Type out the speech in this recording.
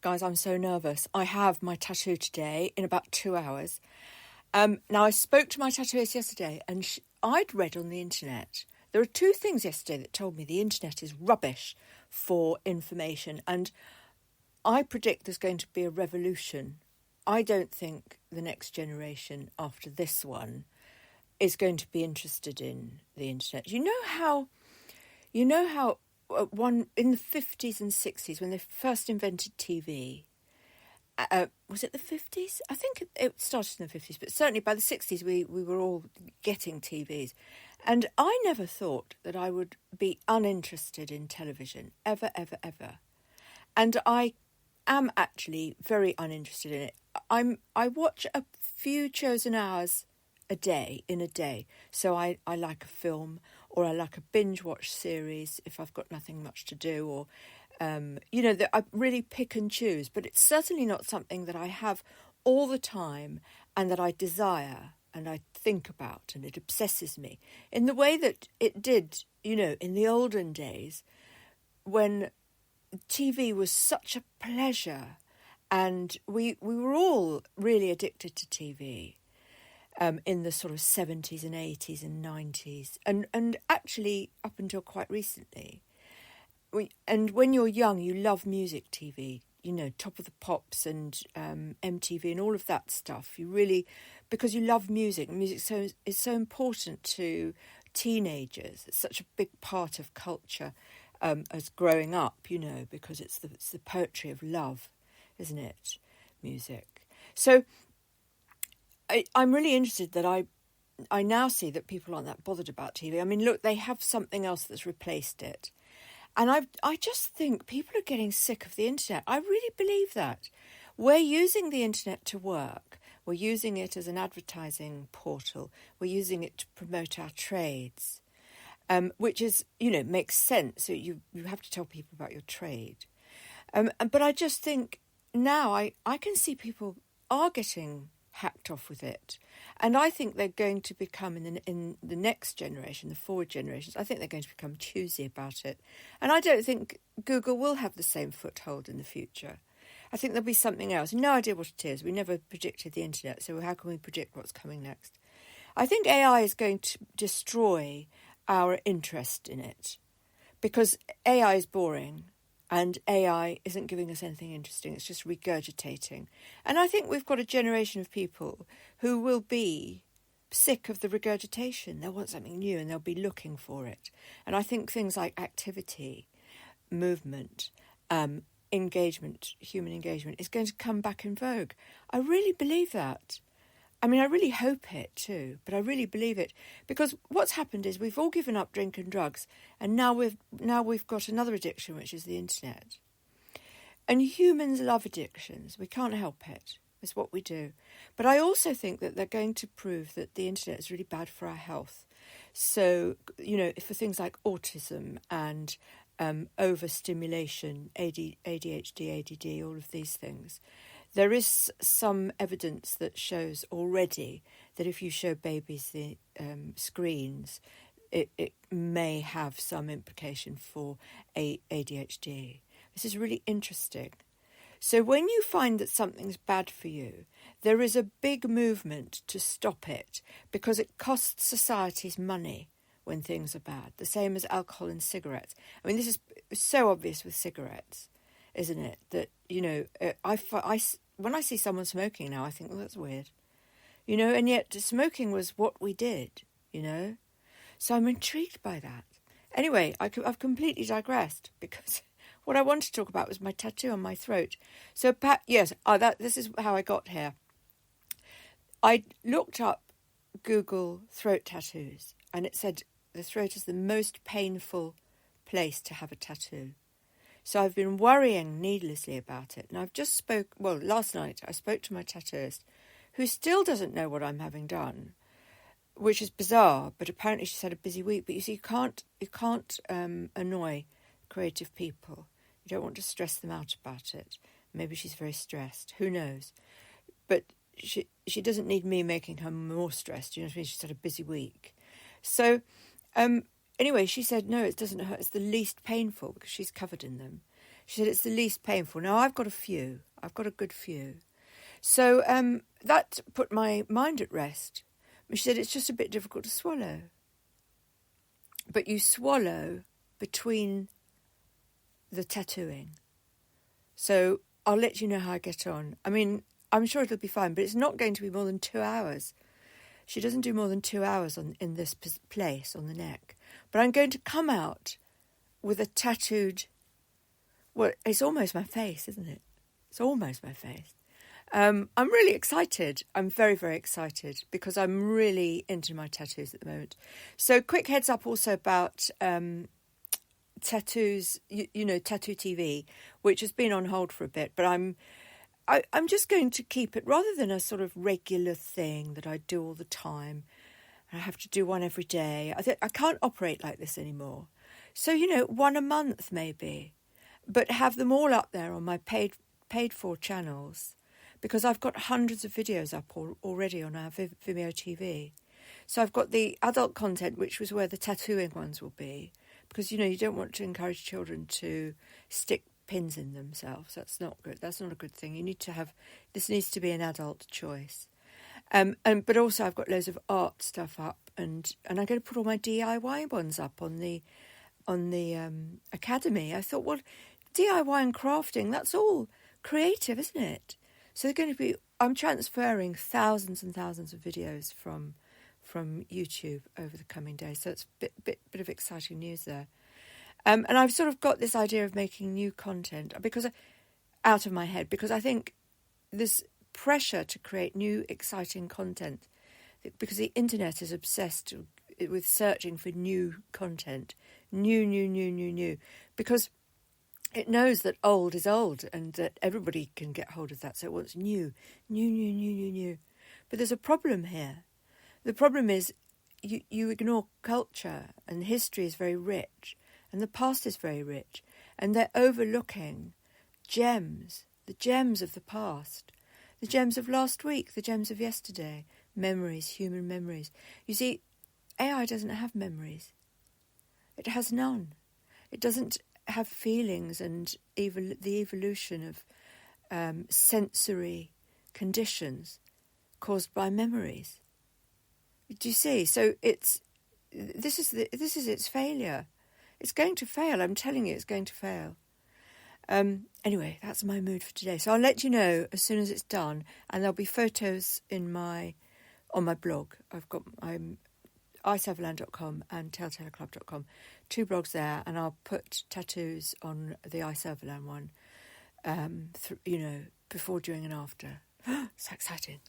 Guys, I'm so nervous. I have my tattoo today in about 2 hours. Now, I spoke to my tattooist yesterday, and I'd read on the internet. There are two things yesterday that told me the internet is rubbish for information, and I predict there's going to be a revolution. I don't think the next generation after this one is going to be interested in the internet. You know how one in the 50s and 60s, when they first invented TV, was it the 50s? I think it started in the 50s, but certainly by the 60s we were all getting TVs. And I never thought that I would be uninterested in television, ever, ever, ever. And I am actually very uninterested in it. I watch a few chosen hours a day, so I like a film, or I like a binge watch series if I've got nothing much to do, or that I really pick and choose. But it's certainly not something that I have all the time and that I desire and I think about, and it obsesses me in the way that it did, in the olden days when TV was such a pleasure, and we were all really addicted to TV. In the sort of 70s and 80s and 90s, and actually up until quite recently. And when you're young, you love music TV, Top of the Pops and MTV and all of that stuff. You really, because you love music. Music is so important to teenagers. It's such a big part of culture as growing up, because it's the poetry of love, isn't it? Music. So I'm really interested that I now see that people aren't that bothered about TV. I mean, look, they have something else that's replaced it. And I just think people are getting sick of the internet. I really believe that. We're using the internet to work. We're using it as an advertising portal. We're using it to promote our trades, which is, makes sense. So you have to tell people about your trade. But I just think now I can see people are getting hacked off with it. And I think they're going to become, in the next generation, the forward generations, I think they're going to become choosy about it. And I don't think Google will have the same foothold in the future. I think there'll be something else. No idea what it is. We never predicted the internet, so how can we predict what's coming next? I think AI is going to destroy our interest in it, because AI is boring. And AI isn't giving us anything interesting. It's just regurgitating. And I think we've got a generation of people who will be sick of the regurgitation. They'll want something new and they'll be looking for it. And I think things like activity, movement, engagement, human engagement is going to come back in vogue. I really believe that. I mean, I really hope it too, but I really believe it, because what's happened is we've all given up drink and drugs, and now we've got another addiction, which is the internet. And humans love addictions. We can't help it. It's what we do. But I also think that they're going to prove that the internet is really bad for our health. So, for things like autism and overstimulation, ADHD, ADD, all of these things. There is some evidence that shows already that if you show babies the screens, it may have some implication for ADHD. This is really interesting. So when you find that something's bad for you, there is a big movement to stop it, because it costs societies money when things are bad, the same as alcohol and cigarettes. I mean, this is so obvious with cigarettes, isn't it? That, when I see someone smoking now, I think, well, that's weird. And yet smoking was what we did, So I'm intrigued by that. Anyway, I've completely digressed, because what I wanted to talk about was my tattoo on my throat. So, this is how I got here. I looked up Google throat tattoos, and it said the throat is the most painful place to have a tattoo. So I've been worrying needlessly about it. And last night I spoke to my tattooist, who still doesn't know what I'm having done, which is bizarre, but apparently she's had a busy week. But you see, you can't annoy creative people. You don't want to stress them out about it. Maybe she's very stressed. Who knows? But she doesn't need me making her more stressed. You know what I mean? She's had a busy week. So, anyway, she said, no, it doesn't hurt. It's the least painful, because she's covered in them. She said it's the least painful. Now, I've got a few. I've got a good few. So that put my mind at rest. She said it's just a bit difficult to swallow. But you swallow between the tattooing. So I'll let you know how I get on. I mean, I'm sure it'll be fine, but it's not going to be more than 2 hours. She doesn't do more than 2 hours in this place on the neck. But I'm going to come out with a tattooed... Well, it's almost my face, isn't it? It's almost my face. I'm really excited. I'm very, very excited because I'm really into my tattoos at the moment. So quick heads up also about tattoos, Tattoo TV, which has been on hold for a bit, but I'm just going to keep it rather than a sort of regular thing that I do all the time. I have to do one every day. I can't operate like this anymore. So, one a month maybe, but have them all up there on my paid for channels, because I've got hundreds of videos up already on our Vimeo TV. So I've got the adult content, which was where the tattooing ones will be, because, you don't want to encourage children to stick pins in themselves. That's not good. That's not a good thing. This needs to be an adult choice. But also I've got loads of art stuff up, and I'm going to put all my DIY ones up on the Academy. I thought, well, DIY and crafting, that's all creative, isn't it? So I'm transferring thousands and thousands of videos from YouTube over the coming days. So it's a bit of exciting news there. And I've sort of got this idea of making new content out of my head, because I think this pressure to create new, exciting content, because the internet is obsessed with searching for new content, new, because it knows that old is old and that everybody can get hold of that. So it wants new. But there's a problem here. The problem is you ignore culture, and history is very rich, and the past is very rich, and they're overlooking gems, the gems of the past, the gems of last week, the gems of yesterday, memories, human memories. You see, AI doesn't have memories. It has none. It doesn't have feelings and the evolution of sensory conditions caused by memories. Do you see? So this is its failure. It's going to fail. I'm telling you, it's going to fail. Anyway, that's my mood for today. So I'll let you know as soon as it's done, and there'll be photos on my blog. I'm iceoverland.com and telltaleclub.com, 2 blogs there, and I'll put tattoos on the Ice Overland one, before, during, and after. So exciting.